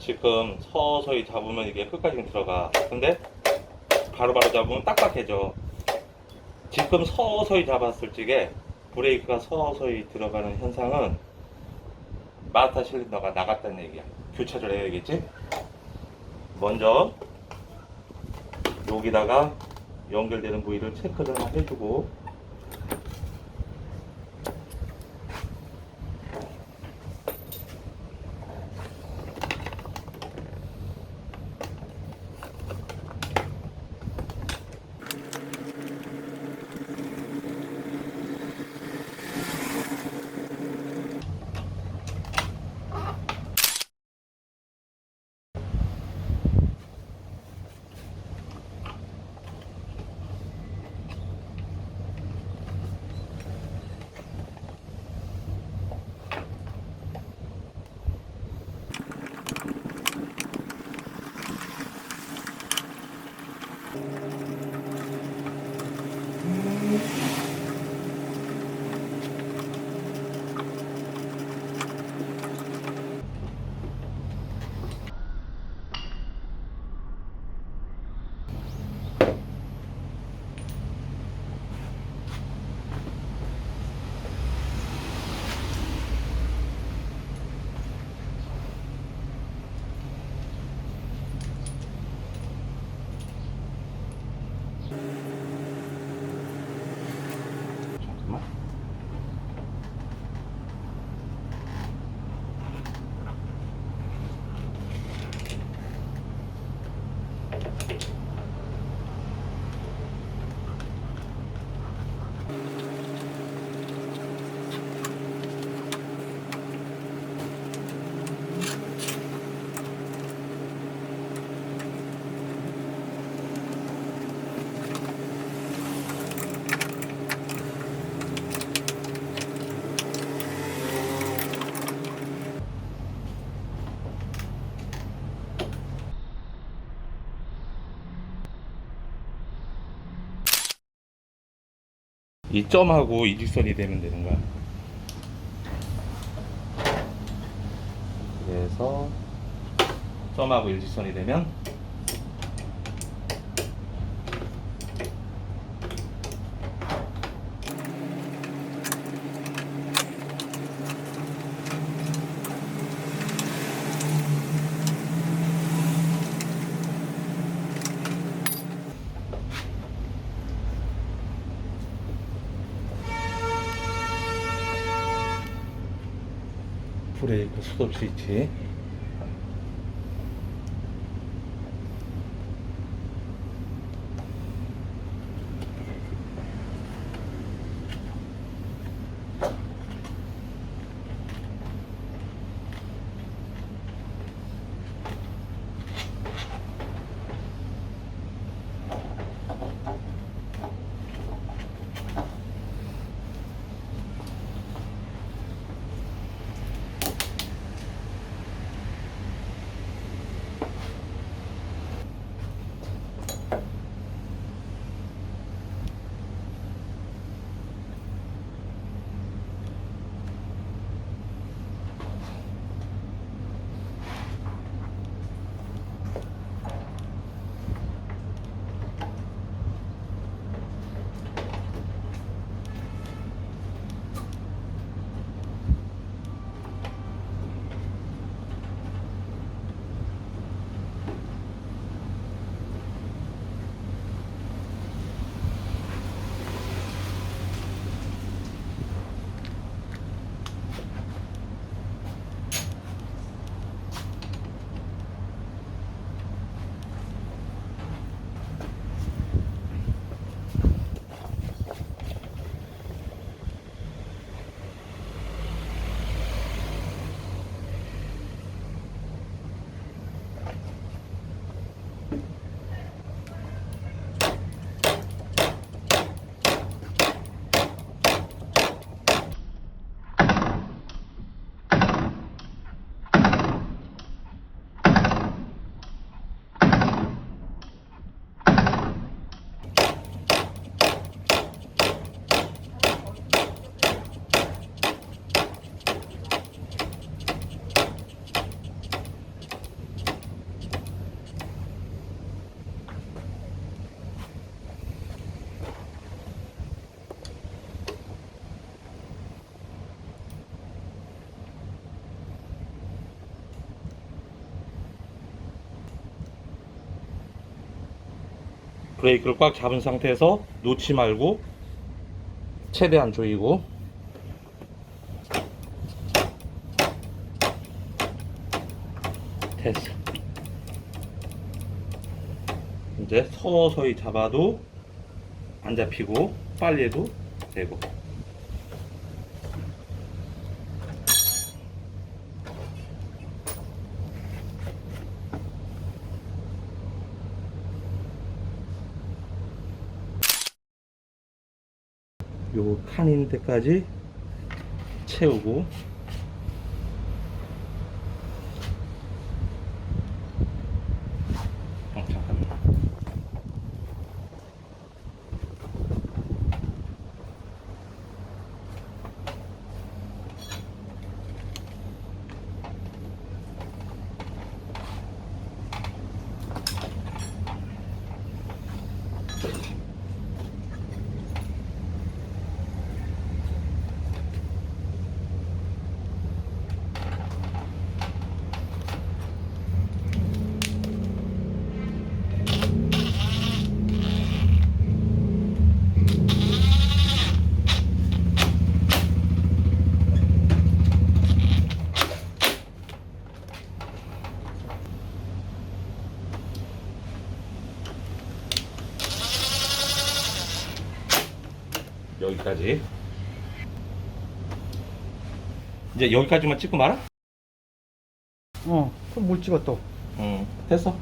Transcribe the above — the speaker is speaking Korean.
지금 서서히 잡으면 이게 끝까지 들어가. 근데 바로바로 잡으면 딱딱해져. 지금 서서히 잡았을 적에 브레이크가 서서히 들어가는 현상은 마타 실린더가 나갔다는 얘기야. 교체를 해야겠지? 먼저 여기다가 연결되는 부위를 체크를 해주고, 잠깐만. 이 점하고 이 직선이 되면 되는 거야. 그래서 점하고 일직선이 되면 브레이크 스톱 스위치. 브레이크를 꽉 잡은 상태에서 놓지 말고 최대한 조이고, 됐어. 이제 서서히 잡아도 안 잡히고 빨리 해도 되고. 요 칸 있는 데까지 채우고, 잠깐만. 여기까지. 이제 여기까지만 찍고 말아? 그럼 뭘 찍어 또? 됐어.